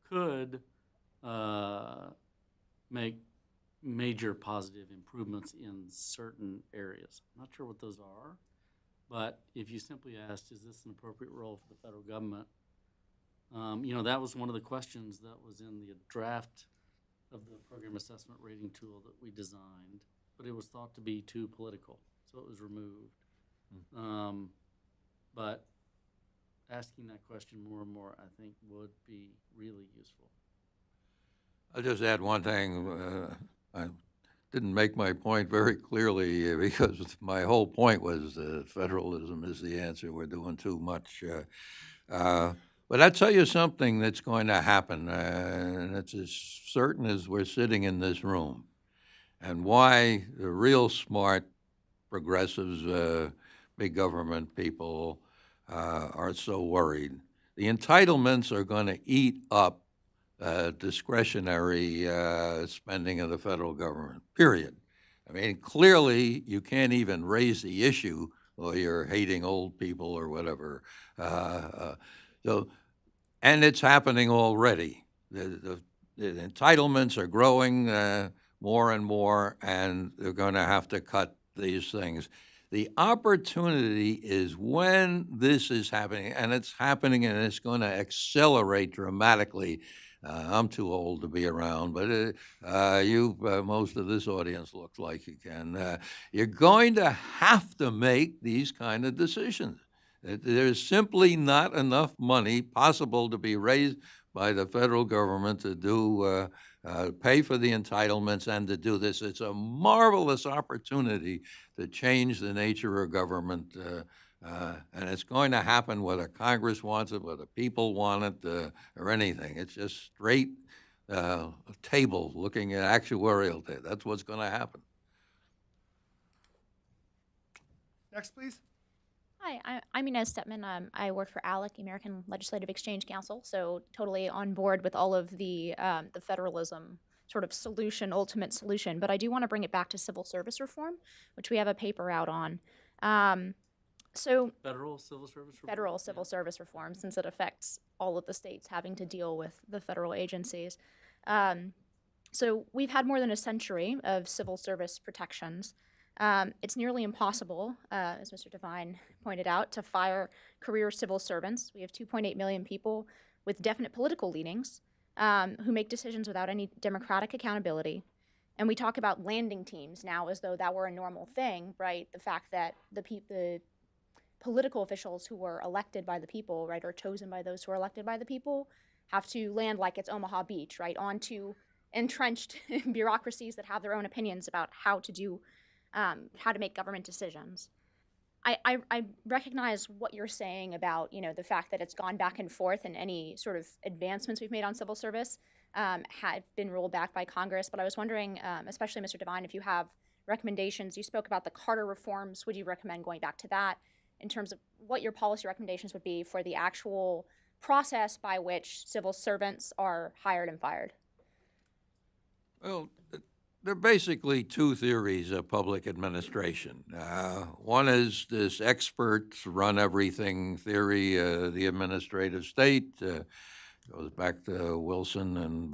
E: could make major positive improvements in certain areas. I'm not sure what those are, but if you simply asked, is this an appropriate role for the federal government? That was one of the questions that was in the draft of the program assessment rating tool that we designed, but it was thought to be too political, so it was removed. But asking that question more and more, I think, would be really useful.
D: I'll just add one thing. I didn't make my point very clearly because my whole point was federalism is the answer. We're doing too much. But I'll tell you something that's going to happen, and it's as certain as we're sitting in this room, and why the real smart progressives, big government people are so worried. The entitlements are going to eat up discretionary spending of the federal government, period. I mean, clearly, you can't even raise the issue, or you're hating old people or whatever. And it's happening already. The entitlements are growing more and more, and they're going to have to cut these things. The opportunity is when this is happening, and it's happening, and it's going to accelerate dramatically. I'm too old to be around, but most of this audience looks like you can. You're going to have to make these kind of decisions. There's simply not enough money possible to be raised by the federal government to do pay for the entitlements and to do this. It's a marvelous opportunity to change the nature of government, and it's going to happen whether Congress wants it, whether people want it, or anything. It's just straight table looking at actuarial data. That's what's going to happen.
B: Next, please.
H: Hi, I'm Inez Stepman. I work for ALEC, American Legislative Exchange Council, so totally on board with all of the federalism sort of ultimate solution. But I do want to bring it back to civil service reform, which we have a paper out on.
E: Federal civil service reform?
H: Federal civil service reform, since it affects all of the states having to deal with the federal agencies. So we've had more than a century of civil service protections. It's nearly impossible, as Mr. Devine pointed out, to fire career civil servants. We have 2.8 million people with definite political leanings who make decisions without any democratic accountability. And we talk about landing teams now as though that were a normal thing, right? The fact that the political officials who were elected by the people, right, or chosen by those who are elected by the people, have to land like it's Omaha Beach, right, onto entrenched bureaucracies that have their own opinions about how to make government decisions. I recognize what you're saying about, the fact that it's gone back and forth and any sort of advancements we've made on civil service have been rolled back by Congress. But I was wondering, especially Mr. Devine, if you have recommendations. You spoke about the Carter reforms. Would you recommend going back to that in terms of what your policy recommendations would be for the actual process by which civil servants are hired and fired?
D: Well, there are basically two theories of public administration. One is this experts run everything theory, the administrative state. Goes back to Wilson and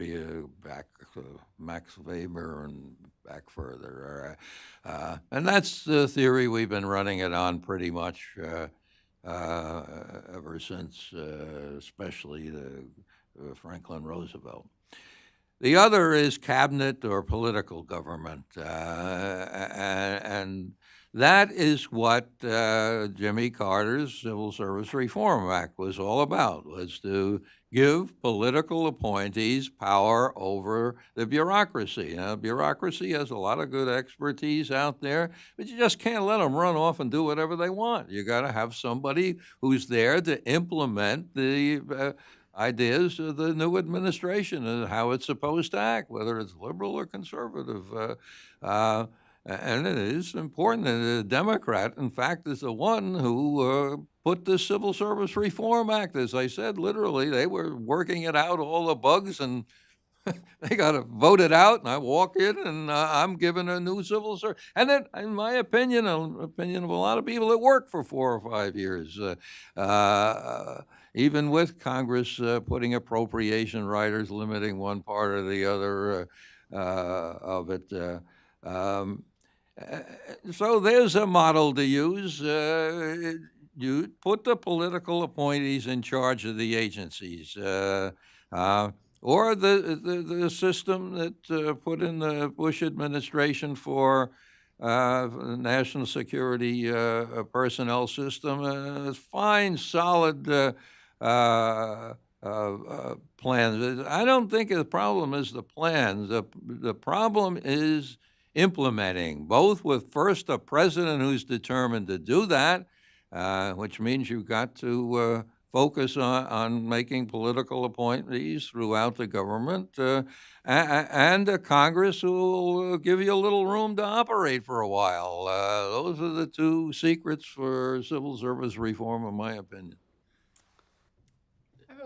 D: back Max Weber and back further. And that's the theory we've been running it on pretty much ever since, especially Franklin Roosevelt. The other is cabinet or political government, and that is what Jimmy Carter's Civil Service Reform Act was all about, was to give political appointees power over the bureaucracy. Now, bureaucracy has a lot of good expertise out there, but you just can't let them run off and do whatever they want. You got to have somebody who's there to implement the ideas of the new administration and how it's supposed to act, whether it's liberal or conservative. And it is important that a Democrat, in fact, is the one who put the Civil Service Reform Act. As I said, literally, they were working it out, all the bugs, and they got to vote it out, and I walk in, and I'm given a new civil service. And then, in my opinion, opinion of a lot of people, it worked for 4 or 5 years. Even with Congress putting appropriation riders limiting one part or the other of it. So there's a model to use. You put the political appointees in charge of the agencies. Or the system that put in the Bush administration for the national security personnel system, fine, solid plans. I don't think the problem is the plans. The problem is implementing, both with first a president who's determined to do that, which means you've got to focus on making political appointees throughout the government, and a Congress who will give you a little room to operate for a while. Those are the two secrets for civil service reform, in my opinion.
C: I have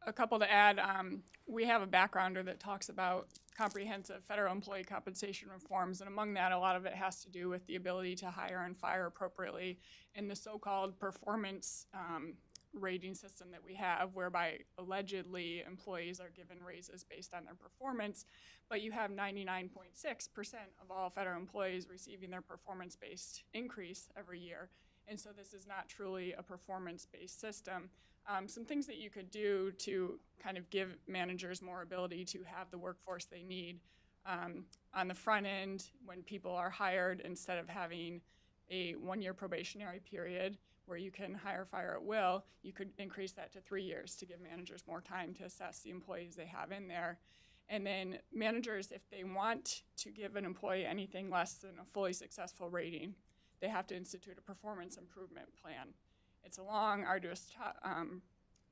C: a couple to add. We have a backgrounder that talks about comprehensive federal employee compensation reforms, and among that, a lot of it has to do with the ability to hire and fire appropriately in the so-called performance rating system that we have, whereby allegedly employees are given raises based on their performance, but you have 99.6% of all federal employees receiving their performance-based increase every year. And so this is not truly a performance-based system. Some things that you could do to kind of give managers more ability to have the workforce they need. On the front end, when people are hired, instead of having a 1-year probationary period where you can hire, fire at will, you could increase that to 3 years to give managers more time to assess the employees they have in there. And then managers, if they want to give an employee anything less than a fully successful rating, they have to institute a performance improvement plan. It's a long, arduous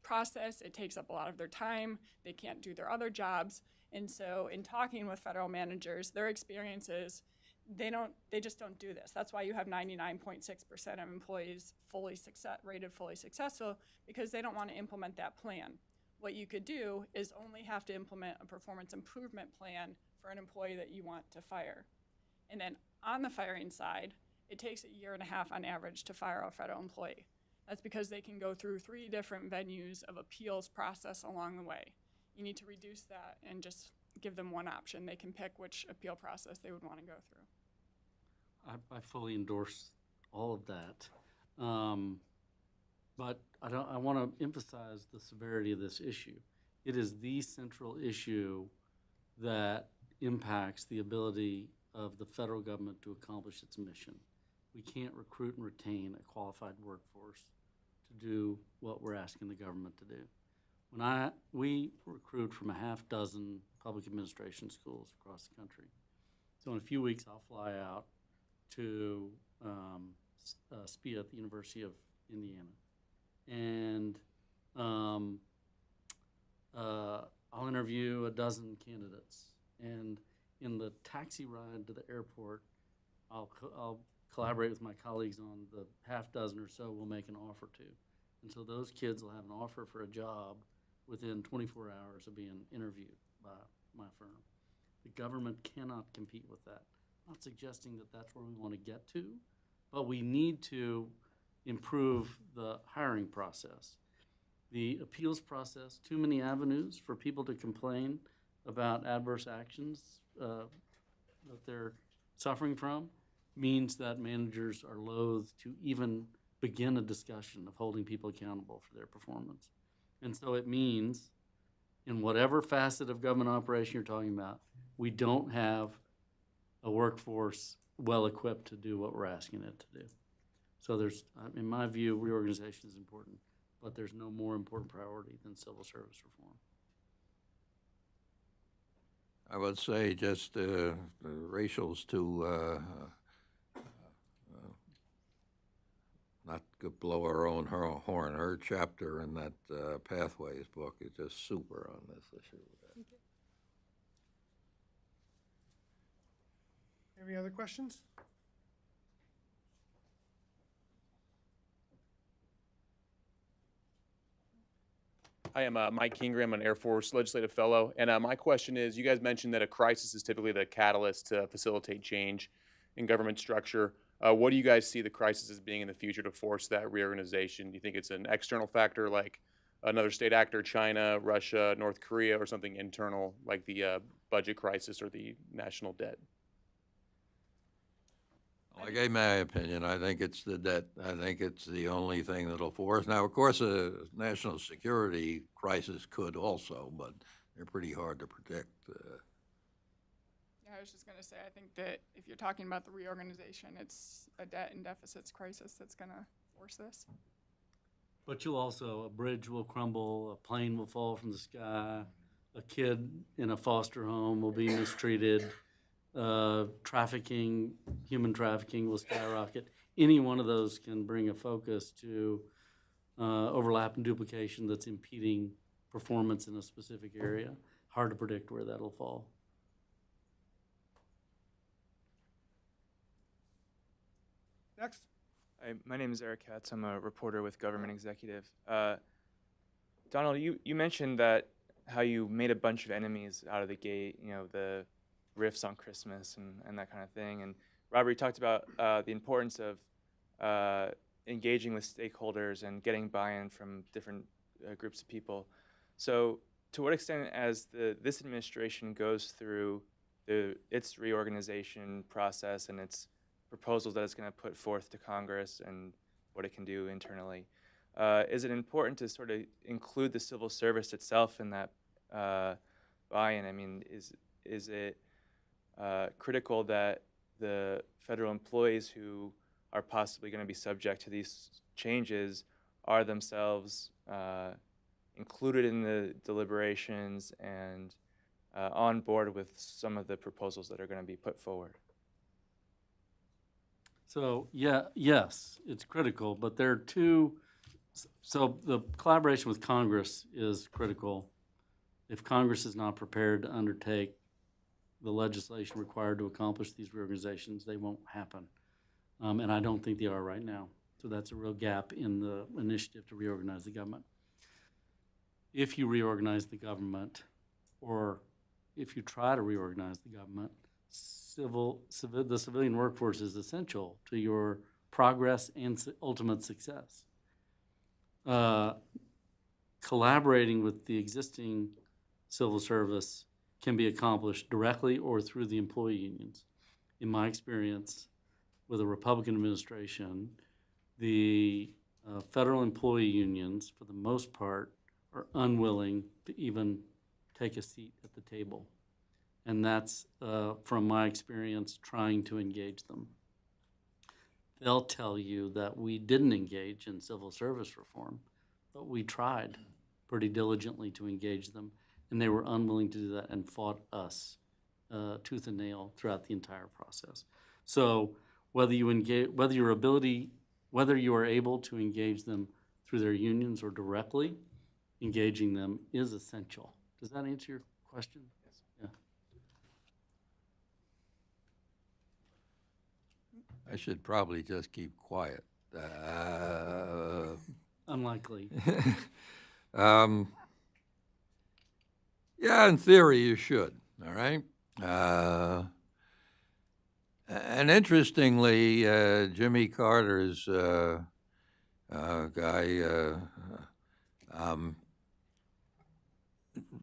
C: process. It takes up a lot of their time. They can't do their other jobs. And so in talking with federal managers, their experience is they just don't do this. That's why you have 99.6% of employees rated fully successful, because they don't want to implement that plan. What you could do is only have to implement a performance improvement plan for an employee that you want to fire. And then on the firing side, it takes 1.5 years on average to fire a federal employee. That's because they can go through 3 different venues of appeals process along the way. You need to reduce that and just give them one option. They can pick which appeal process they would want to go through.
E: I fully endorse all of that. But I want to emphasize the severity of this issue. It is the central issue that impacts the ability of the federal government to accomplish its mission. We can't recruit and retain a qualified workforce to do what we're asking the government to do. We recruit from a half dozen public administration schools across the country. So in a few weeks, I'll fly out to SPIA at the University of Indiana, and I'll interview a dozen candidates. And in the taxi ride to the airport, I'll collaborate with my colleagues on the half dozen or so we'll make an offer to. And so those kids will have an offer for a job within 24 hours of being interviewed by my firm. The government cannot compete with that. I'm not suggesting that that's where we want to get to, but we need to improve the hiring process. The appeals process, too many avenues for people to complain about adverse actions that they're suffering from, means that managers are loath to even begin a discussion of holding people accountable for their performance. And so it means, in whatever facet of government operation you're talking about, we don't have a workforce well-equipped to do what we're asking it to do. So there's, in my view, reorganization is important, but there's no more important priority than civil service reform.
D: I would say just Rachel's to not to blow her own horn. Her chapter in that Pathways book is just super on this issue.
B: Any other questions?
I: I am Mike Kingery. I'm an Air Force Legislative Fellow. And my question is, you guys mentioned that a crisis is typically the catalyst to facilitate change in government structure. What do you guys see the crisis as being in the future to force that reorganization? Do you think it's an external factor like another state actor, China, Russia, North Korea, or something internal like the budget crisis or the national debt?
D: Well, I gave my opinion. I think it's the debt. I think it's the only thing that'll force. Now, of course, a national security crisis could also, but they're pretty hard to predict.
C: Yeah, I was just going to say, I think that if you're talking about the reorganization, it's a debt and deficits crisis that's going to force this.
E: But you'll also, a bridge will crumble, a plane will fall from the sky, a kid in a foster home will be mistreated, trafficking, human trafficking will skyrocket. Any one of those can bring a focus to overlap and duplication that's impeding performance in a specific area. Hard to predict where that'll fall.
B: Next.
J: Hi, my name is Eric Katz. I'm a reporter with Government Executive. Donald, you mentioned that how you made a bunch of enemies out of the gate, you know, the riffs on Christmas and that kind of thing. And Robert, you talked about the importance of engaging with stakeholders and getting buy-in from different groups of people. So to what extent, as this administration goes through its reorganization process and its proposals that it's going to put forth to Congress and what it can do internally, is it important to sort of include the civil service itself in that buy-in? I mean, is it critical that the federal employees who are possibly going to be subject to these changes are themselves included in the deliberations and on board with some of the proposals that are going to be put forward?
E: So, yes, it's critical, but there are two. So the collaboration with Congress is critical. If Congress is not prepared to undertake the legislation required to accomplish these reorganizations, they won't happen. And I don't think they are right now. So that's a real gap in the initiative to reorganize the government. If you reorganize the government, or if you try to reorganize the government, the civilian workforce is essential to your progress and ultimate success. Collaborating with the existing civil service can be accomplished directly or through the employee unions. In my experience with a Republican administration, the federal employee unions, for the most part, are unwilling to even take a seat at the table. And that's, from my experience, trying to engage them. They'll tell you that we didn't engage in civil service reform, but we tried. pretty diligently to engage them, and they were unwilling to do that and fought us tooth and nail throughout the entire process. So whether you engage, whether you are able to engage them through their unions or directly, engaging them is essential. Does that answer your question? Yes. Yeah.
D: I should probably just keep quiet.
E: Unlikely.
D: Yeah, in theory, you should, all right? And interestingly, Jimmy Carter's guy,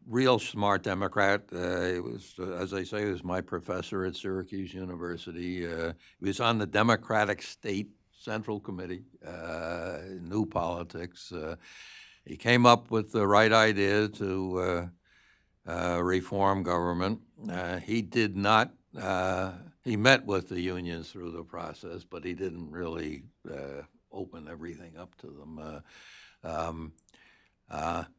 D: real smart Democrat. He was, as I say, he was my professor at Syracuse University. He was on the Democratic State Central Committee, knew politics. He came up with the right idea to reform government. He did not, he met with the unions through the process, but he didn't really open everything up to them.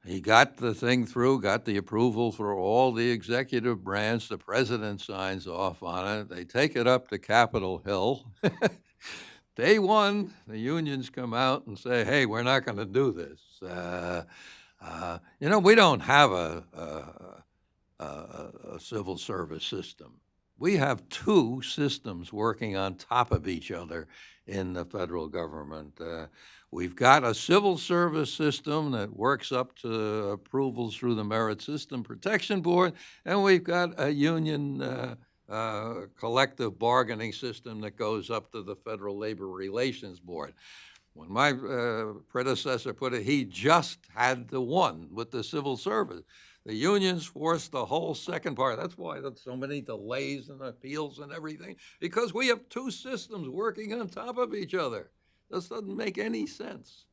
D: He got the thing through, got the approval for all the executive branch. The president signs off on it. They take it up to Capitol Hill. Day one, the unions come out and say, hey, we're not going to do this. We don't have a civil service system. We have two systems working on top of each other in the federal government. We've got a civil service system that works up to approvals through the Merit System Protection Board, and we've got a union collective bargaining system that goes up to the Federal Labor Relations Board. When my predecessor put it, he just had the one with the civil service. The unions forced the whole second part. That's why there's so many delays and appeals and everything, because we have two systems working on top of each other. This doesn't make any sense.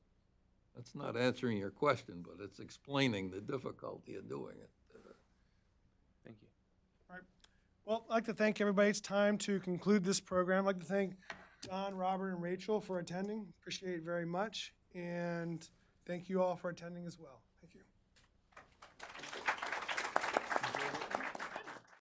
D: That's not answering your question, but it's explaining the difficulty of doing it.
J: Thank you.
B: All right. Well, I'd like to thank everybody. It's time to conclude this program. I'd like to thank Don, Robert, and Rachel for attending. Appreciate it very much. And thank you all for attending as well.